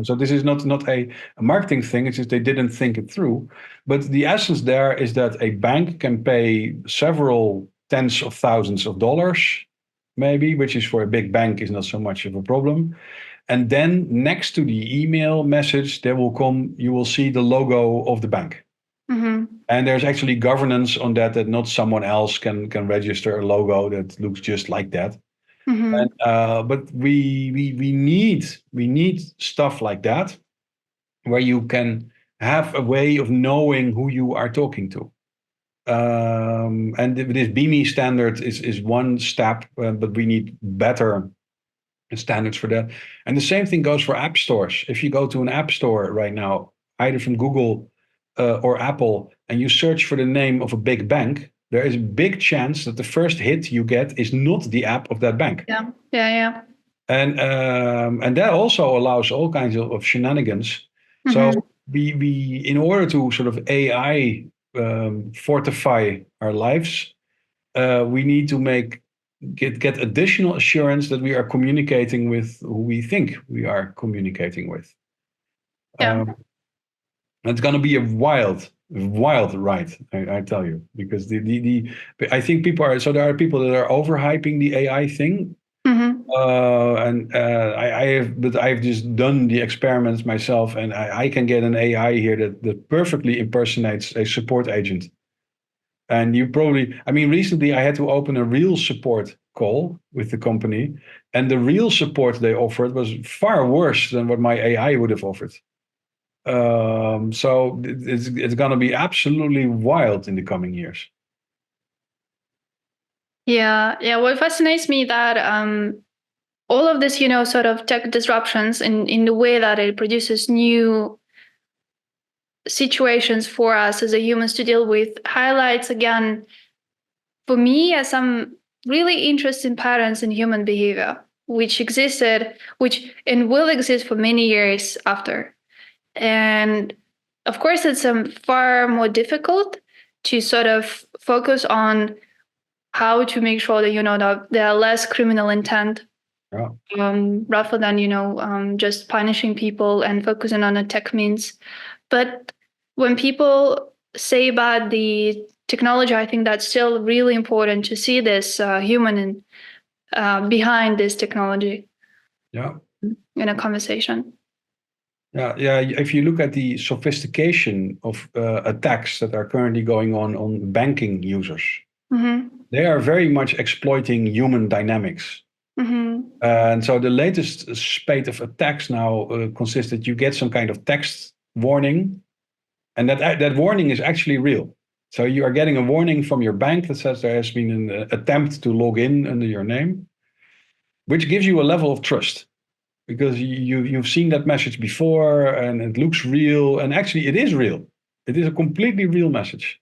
So this is not a marketing thing. It's just they didn't think it through. But the essence there is that a bank can pay several tens of thousands of dollars, maybe, which is for a big bank is not so much of a problem. And then next to the email message, you will see the logo of the bank. And there's actually governance on that not someone else can register a logo that looks just like that. But we need stuff like that, where you can have a way of knowing who you are talking to. And this BIMI standard is one step, but we need better standards for that. And the same thing goes for app stores. If you go to an app store right now, either from Google or Apple, and you search for the name of a big bank, there is a big chance that the first hit you get is not the app of that bank. Yeah. and that also allows all kinds of shenanigans. So Mm-hmm. we in order to sort of AI fortify our lives, we need to get additional assurance that we are communicating with who we think we are communicating with. Yeah. It's going to be a wild ride, I tell you, because I think people are, so there are people that are overhyping the AI thing. Mm-hmm. I've just done the experiments myself, and I can get an AI here that perfectly impersonates a support agent. And you probably, I mean, recently I had to open a real support call with the company, and the real support they offered was far worse than what my AI would have offered. So it's going to be absolutely wild in the coming years. Yeah. Yeah. What fascinates me that all of this, sort of tech disruptions in the way that it produces new situations for us as a humans to deal with highlights again for me as some really interesting patterns in human behavior which existed which and will exist for many years after. And of course it's far more difficult to sort of focus on how to make sure that that there are less criminal intent, Yeah. rather than just punishing people and focusing on the tech means. But when people say about the technology, I think that's still really important to see this human behind this technology. Yeah. In a conversation. Yeah. If you look at the sophistication of attacks that are currently going on banking users, Mm-hmm. they are very much exploiting human dynamics. Mm-hmm. And so the latest spate of attacks now consists that you get some kind of text warning, and that warning is actually real. So you are getting a warning from your bank that says there has been an attempt to log in under your name, which gives you a level of trust because you've seen that message before and it looks real, and actually it is real. It is a completely real message.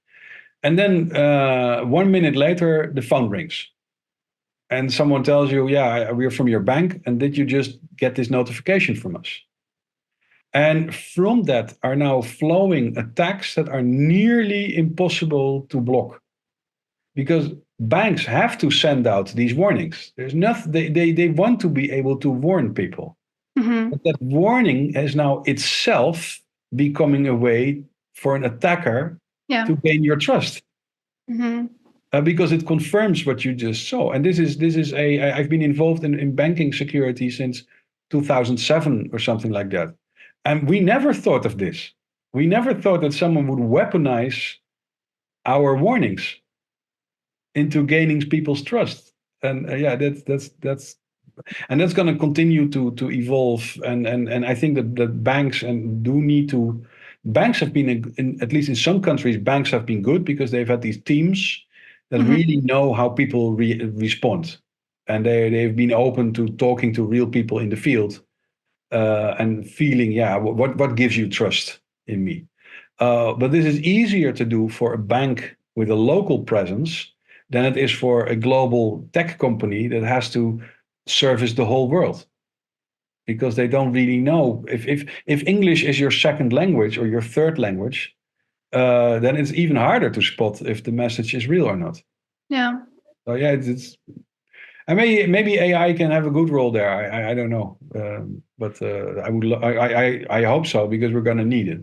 And then 1 minute later, the phone rings. And someone tells you, yeah, we're from your bank. And did you just get this notification from us? And from that are now flowing attacks that are nearly impossible to block because banks have to send out these warnings. There's nothing, they want to be able to warn people. Mm-hmm. But that warning is now itself becoming a way for an attacker to gain your trust. Mm-hmm. Because it confirms what you just saw. And I've been involved in banking security since 2007 or something like that. And we never thought of this. We never thought that someone would weaponize our warnings into gaining people's trust. And that's going to continue to evolve. And I think that banks banks have been, at least in some countries, banks have been good because they've had these teams that Mm-hmm. really know how people respond. And they've been open to talking to real people in the field and feeling, what gives you trust in me? But this is easier to do for a bank with a local presence than it is for a global tech company that has to service the whole world because they don't really know if English is your second language or your third language, then it's even harder to spot if the message is real or not. Yeah. So yeah, it's and maybe AI can have a good role there. I don't know, but I hope so because we're gonna need it.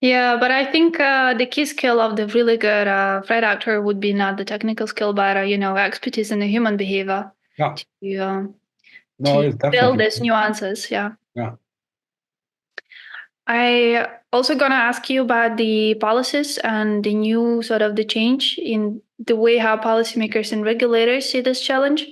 Yeah, but I think the key skill of the really good threat actor would be not the technical skill, but expertise in the human behavior Yeah, to no, it's build definitely. these nuances. Yeah. Yeah. I also gonna ask you about the policies and the new sort of the change in the way how policymakers and regulators see this challenge,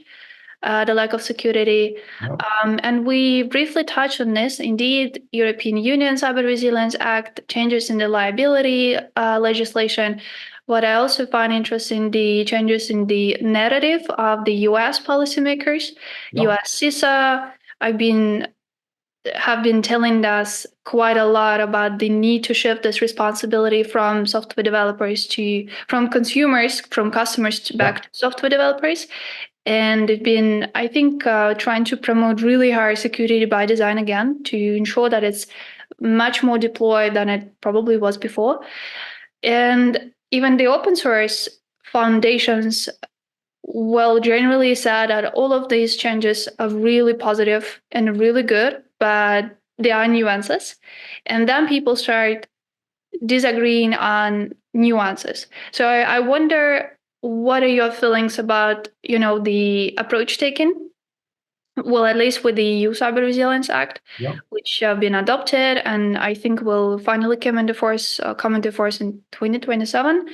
the lack of security. Yeah. And we briefly touched on this. Indeed, European Union Cyber Resilience Act, changes in the liability legislation. What I also find interesting, the changes in the narrative of the US policymakers, Yeah. US CISA. Have been telling us quite a lot about the need to shift this responsibility from software developers from consumers, from customers back to software developers. And they've been, I think, trying to promote really high security by design again to ensure that it's much more deployed than it probably was before. And even the open source foundations will generally say that all of these changes are really positive and really good, but there are nuances. And then people start disagreeing on nuances. So I wonder, what are your feelings about, the approach taken? Well, at least with the EU Cyber Resilience Act, Yeah. which have been adopted, and I think will finally come into force in 2027.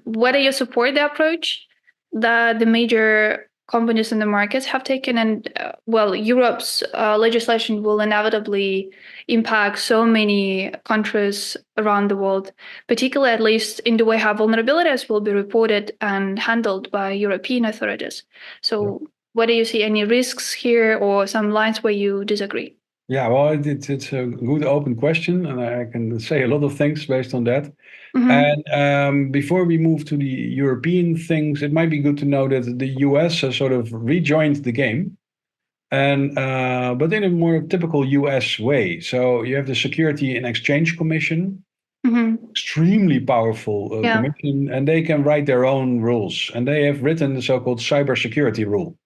Whether you support the approach that the major companies in the markets have taken, and Europe's legislation will inevitably impact so many countries around the world, particularly at least in the way how vulnerabilities will be reported and handled by European authorities. So, whether you see any risks here or some lines where you disagree. Yeah, well, it's a good open question, and I can say a lot of things based on that. Mm-hmm. And before we move to the European things, it might be good to know that the US has sort of rejoined the game, and but in a more typical US way. So you have the Security and Exchange Commission, Mm-hmm. extremely powerful Yeah. commission, and they can write their own rules, and they have written the so-called cybersecurity rule.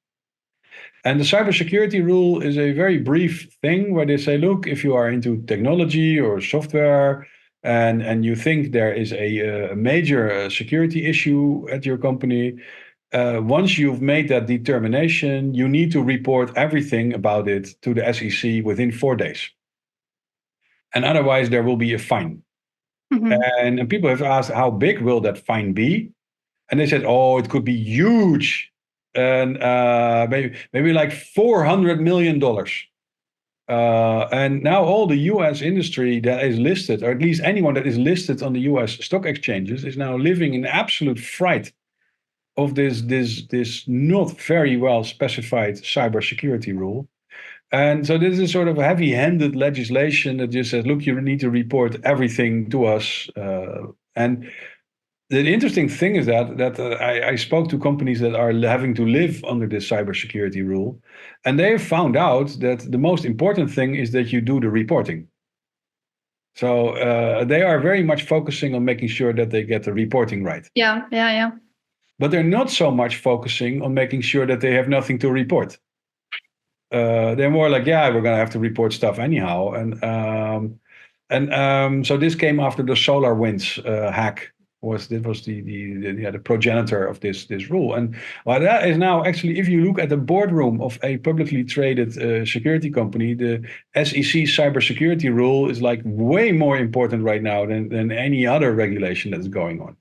And the cybersecurity rule is a very brief thing where they say, look, if you are into technology or software and you think there is a major security issue at your company, once you've made that determination, you need to report everything about it to the SEC within 4 days. And otherwise, there will be a fine. Mm-hmm. And people have asked, how big will that fine be? And they said, oh, it could be huge. And maybe like $400 million. And now all the US industry that is listed, or at least anyone that is listed on the US stock exchanges, is now living in absolute fright of this not very well specified cybersecurity rule. And so this is sort of heavy-handed legislation that just says, look, you need to report everything to us. And the interesting thing is that I spoke to companies that are having to live under this cybersecurity rule, and they have found out that the most important thing is that you do the reporting. So they are very much focusing on making sure that they get the reporting right. Yeah. Yeah. Yeah. But they're not so much focusing on making sure that they have nothing to report. They're more like, yeah, we're going to have to report stuff anyhow. And so this came after the SolarWinds hack. Was the progenitor of this rule. And well, that is now actually, if you look at the boardroom of a publicly traded security company, the SEC cybersecurity rule is like way more important right now than any other regulation that's going on.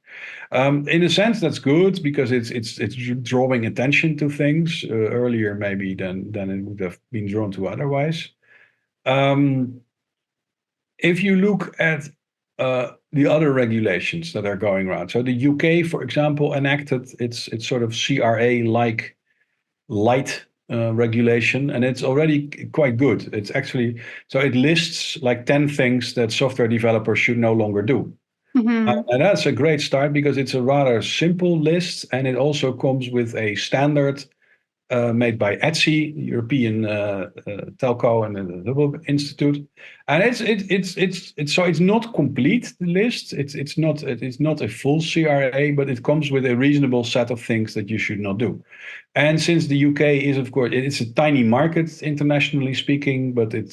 In a sense, that's good because it's drawing attention to things earlier maybe than it would have been drawn to otherwise. If you look at the other regulations that are going around, so the UK, for example, enacted its sort of CRA-like light regulation, and it's already quite good. It's actually, so it lists like 10 things that software developers should no longer do. Mm-hmm. And that's a great start because it's a rather simple list, and it also comes with a standard made by ETSI, European Telco and the Hubble Institute. And it's not complete, the list. It's not a full CRA, but it comes with a reasonable set of things that you should not do. And since the UK is, of course, it's a tiny market internationally speaking, but their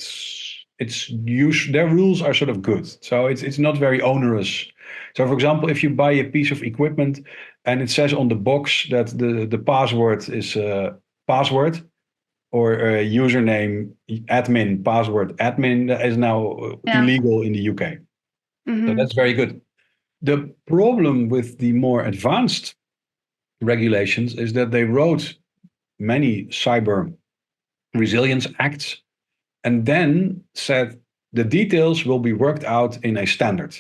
rules are sort of good. So it's not very onerous. So, for example, if you buy a piece of equipment and it says on the box that the password is password or username admin, password admin, that is now illegal in the UK. Mm-hmm. So that's very good. The problem with the more advanced regulations is that they wrote many cyber resilience acts and then said the details will be worked out in a standard.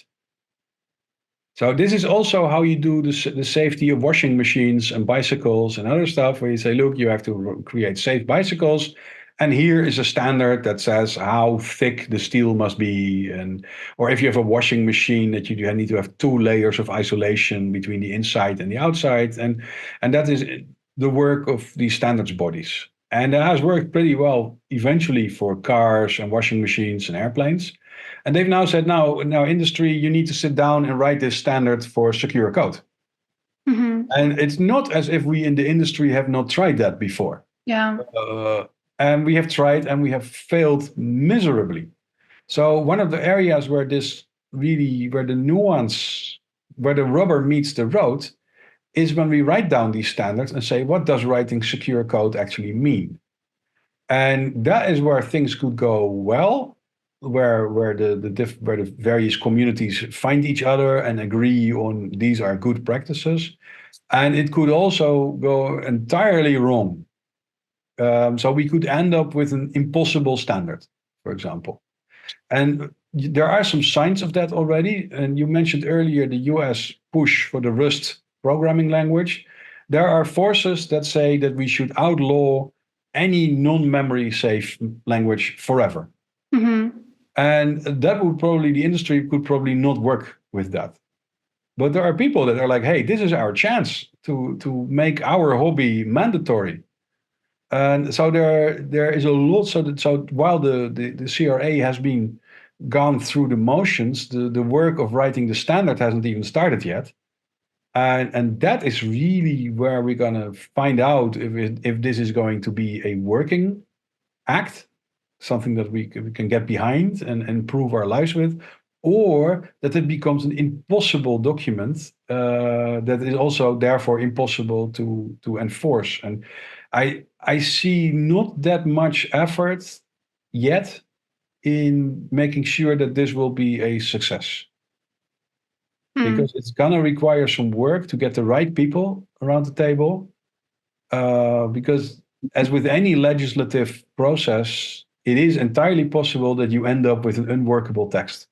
So this is also how you do the safety of washing machines and bicycles and other stuff, where you say, look, you have to create safe bicycles. And here is a standard that says how thick the steel must be. Or if you have a washing machine, that you need to have 2 layers of isolation between the inside and the outside. And that is the work of these standards bodies. And that has worked pretty well eventually for cars and washing machines and airplanes. And they've now said, now industry, you need to sit down and write this standard for secure code. Mm-hmm. And it's not as if we in the industry have not tried that before. Yeah. And we have tried and we have failed miserably. So one of the areas where where the nuance, where the rubber meets the road, is when we write down these standards and say, what does writing secure code actually mean? And that is where things could go well, where the various communities find each other and agree on these are good practices. And it could also go entirely wrong. So we could end up with an impossible standard, for example. And there are some signs of that already. And you mentioned earlier the US push for the Rust programming language. There are forces that say that we should outlaw any non-memory safe language forever. Mm-hmm. And that would probably, the industry could probably not work with that. But there are people that are like, hey, this is our chance to make our hobby mandatory. And so there is a lot. So while the CRA has been gone through the motions, the work of writing the standard hasn't even started yet. And that is really where we're gonna find out if this is going to be a working act, something that we can get behind and improve our lives with, or that it becomes an impossible document that is also therefore impossible to enforce. And I see not that much effort yet in making sure that this will be a success. Because it's gonna require some work to get the right people around the table. Because as with any legislative process, it is entirely possible that you end up with an unworkable text.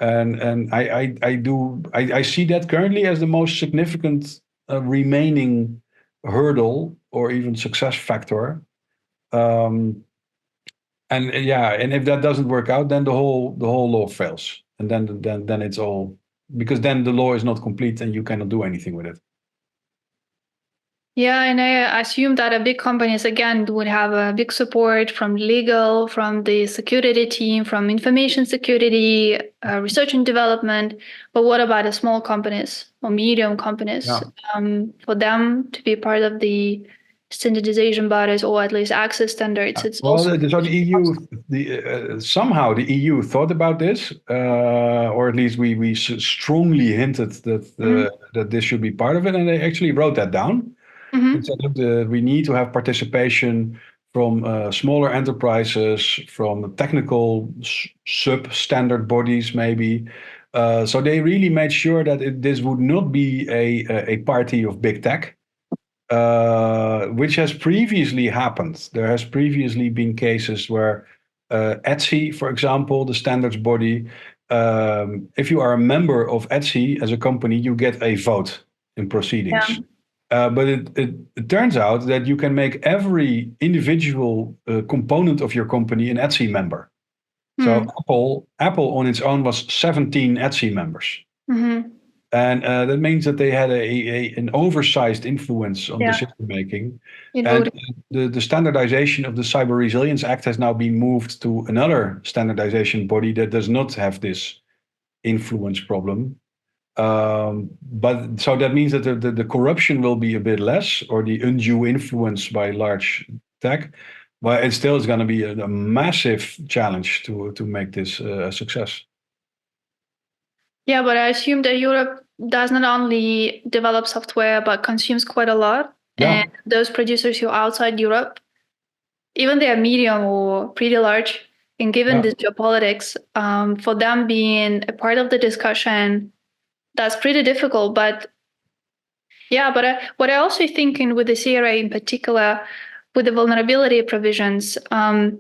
And I see that currently as the most significant remaining hurdle or even success factor. And if that doesn't work out, then the whole law fails, and then it's all, because then the law is not complete and you cannot do anything with it. Yeah, and I assume that a big companies again would have a big support from legal, from the security team, from information security, research and development. But what about the small companies or medium companies? Yeah. For them to be part of the standardization bodies or at least access standards, it's also. So the EU, somehow the EU thought about this, or at least we strongly hinted that that this should be part of it, and they actually wrote that down. And said, look, we need to have participation from smaller enterprises, from technical sub-standard bodies, maybe. So they really made sure that this would not be a party of big tech, which has previously happened. There has previously been cases where Etsy, for example, the standards body, if you are a member of Etsy as a company, you get a vote in proceedings. Yeah. But it turns out that you can make every individual component of your company an Etsy member. So Apple on its own was 17 Etsy members. Mm-hmm. And that means that they had an oversized influence on decision making. And the standardization of the Cyber Resilience Act has now been moved to another standardization body that does not have this influence problem. But so that means that the corruption will be a bit less, or the undue influence by large tech, but it still is going to be a massive challenge to make this a success. Yeah, but I assume that Europe does not only develop software, but consumes quite a lot. Yeah. And those producers who are outside Europe, even they are medium or pretty large, and given this geopolitics, for them being a part of the discussion, that's pretty difficult. But yeah, but what I also thinking with the CRA in particular, with the vulnerability provisions, I'm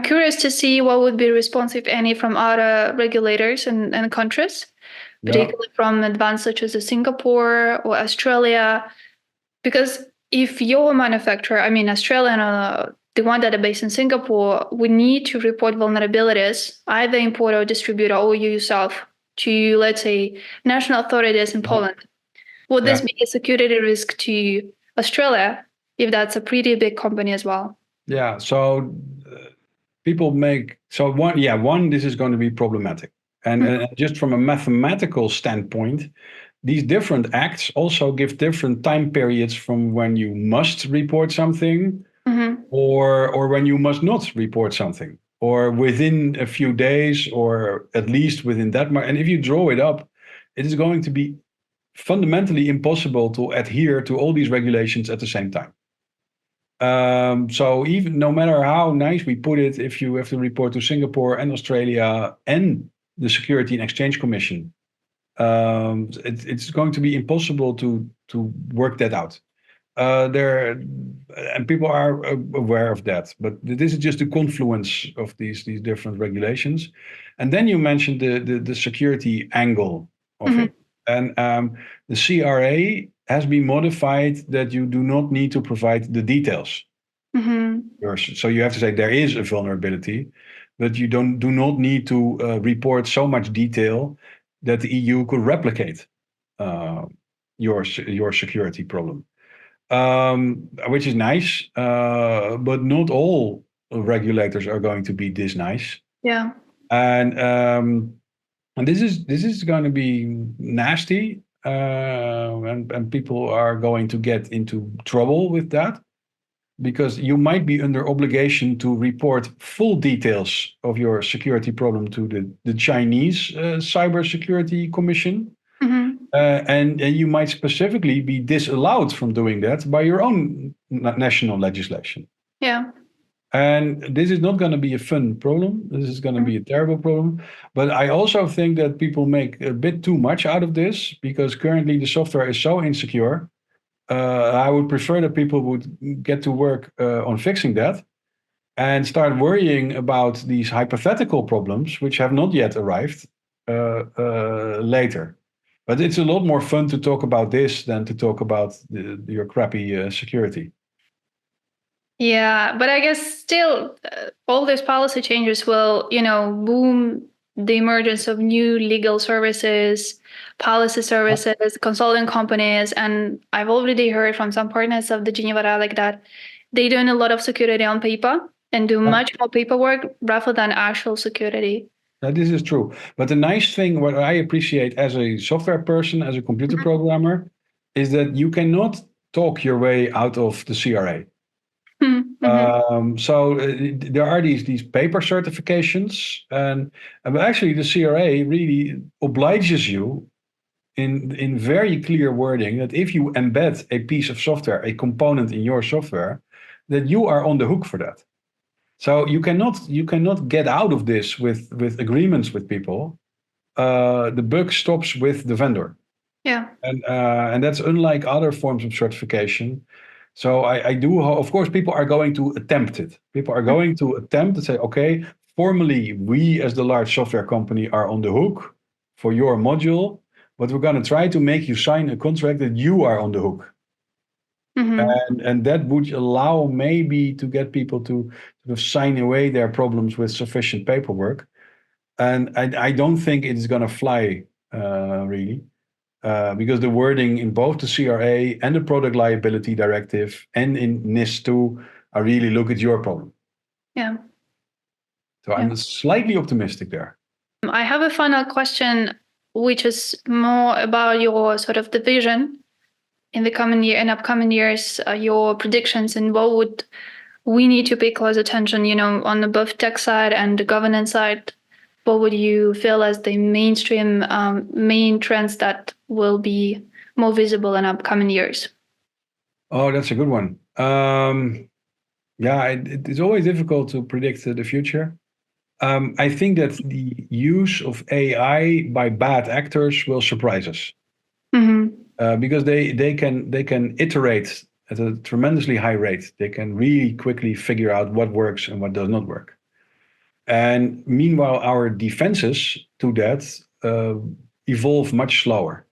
curious to see what would be response, if any, from other regulators and countries, particularly from advanced such as Singapore or Australia. Because if you're a manufacturer, I mean, Australian or the one that are based in Singapore, we need to report vulnerabilities, either importer or distributor or you yourself, to, let's say, national authorities in Poland. Would this be a security risk to Australia, if that's a pretty big company as well. Yeah. So people make so one. This is going to be problematic, and just from a mathematical standpoint, these different acts also give different time periods from when you must report something or when you must not report something, or within a few days, or at least within that much. And if you draw it up, it is going to be fundamentally impossible to adhere to all these regulations at the same time. So even no matter how nice we put it, if you have to report to Singapore and Australia and the Security and Exchange Commission, it's going to be impossible to work that out. There and people are aware of that, but this is just the confluence of these different regulations. And then you mentioned the security angle of it, and the CRA has been modified that you do not need to provide the details. So you have to say there is a vulnerability, but you do not need to report so much detail that the EU could replicate your security problem. Which is nice, but not all regulators are going to be this nice. Yeah. And this is going to be nasty, and people are going to get into trouble with that, because you might be under obligation to report full details of your security problem to the Chinese Cybersecurity Commission. And you might specifically be disallowed from doing that by your own national legislation. Yeah. And this is not going to be a fun problem. This is going to be a terrible problem. But I also think that people make a bit too much out of this, because currently the software is so insecure. I would prefer that people would get to work on fixing that and start worrying about these hypothetical problems, which have not yet arrived, later. But it's a lot more fun to talk about this than to talk about your crappy security. Yeah, but I guess still all these policy changes will, boom the emergence of new legal services, policy services, consulting companies. And I've already heard from some partners of the Geneva Dialogue that they're doing a lot of security on paper and do much more paperwork rather than actual security. This is true. But the nice thing, what I appreciate as a software person, as a computer programmer, is that you cannot talk your way out of the CRA. So there are these paper certifications, but actually the CRA really obliges you in very clear wording that if you embed a piece of software, a component in your software, that you are on the hook for that. So you cannot get out of this with agreements with people. The buck stops with the vendor. Yeah. And that's unlike other forms of certification. So I do, of course, people are going to attempt it. People are going to attempt to say, okay, formally, we as the large software company are on the hook for your module, but we're going to try to make you sign a contract that you are on the hook. And that would allow maybe to get people to sort of sign away their problems with sufficient paperwork. And I don't think it's going to fly, really. Because the wording in both the CRA and the Product Liability Directive and in NIS2 are really look at your problem. Yeah. So I'm slightly optimistic there. I have a final question, which is more about your sort of the vision in the coming year and upcoming years, your predictions, and what would we need to pay close attention, on the both tech side and the governance side. What would you feel as the mainstream main trends that will be more visible in upcoming years? Oh, that's a good one. It's always difficult to predict the future. I think that the use of AI by bad actors will surprise us. Because they can iterate at a tremendously high rate. They can really quickly figure out what works and what does not work. And meanwhile, our defenses to that evolve much slower.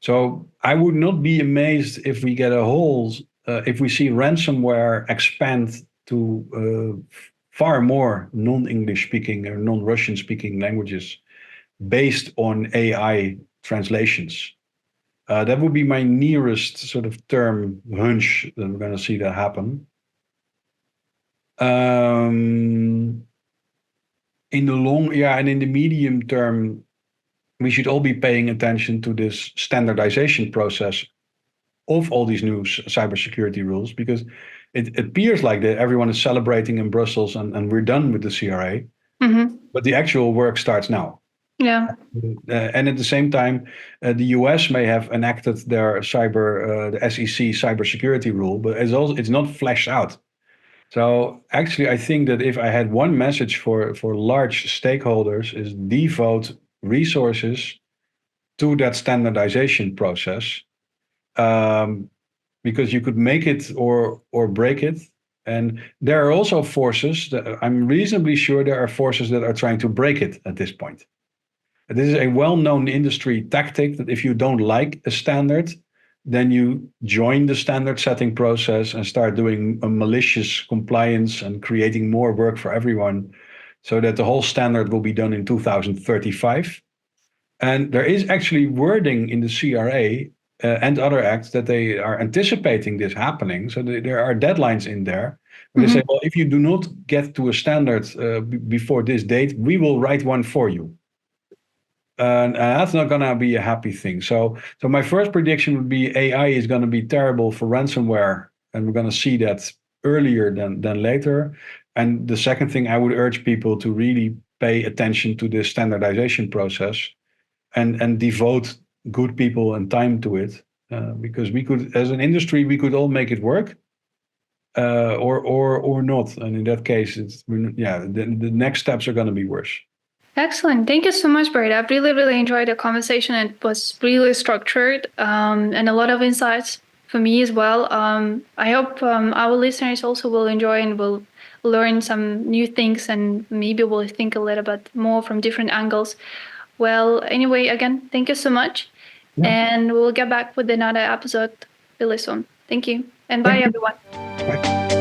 So I would not be amazed if we get if we see ransomware expand to far more non-English speaking or non-Russian speaking languages based on AI translations. That would be my nearest sort of term hunch that we're going to see that happen. In the and in the medium term, we should all be paying attention to this standardization process of all these new cybersecurity rules, because it appears like that everyone is celebrating in Brussels and we're done with the CRA, but the actual work starts now. Yeah. And at the same time, the US may have enacted their the SEC cybersecurity rule, but it's not fleshed out. So actually, I think that if I had one message for large stakeholders is devote resources to that standardization process, because you could make it or break it. And there are also forces that I'm reasonably sure there are forces that are trying to break it at this point. This is a well-known industry tactic that if you don't like a standard, then you join the standard setting process and start doing a malicious compliance and creating more work for everyone so that the whole standard will be done in 2035. And there is actually wording in the CRA and other acts that they are anticipating this happening. So there are deadlines in there. They say, well, if you do not get to a standard before this date, we will write one for you. And that's not going to be a happy thing. So my first prediction would be AI is going to be terrible for ransomware, and we're going to see that earlier than later. And the second thing, I would urge people to really pay attention to this standardization process and devote good people and time to it, because we could, as an industry, we could all make it work, or not. And in that case, the next steps are going to be worse. Excellent. Thank you so much, Bert. I've really, really enjoyed the conversation. It was really structured and a lot of insights for me as well. I hope our listeners also will enjoy and will learn some new things, and maybe will think a little bit more from different angles. Well, anyway, again, thank you so much. Yeah. And we'll get back with another episode really soon. Thank you. And bye, everyone. Bye.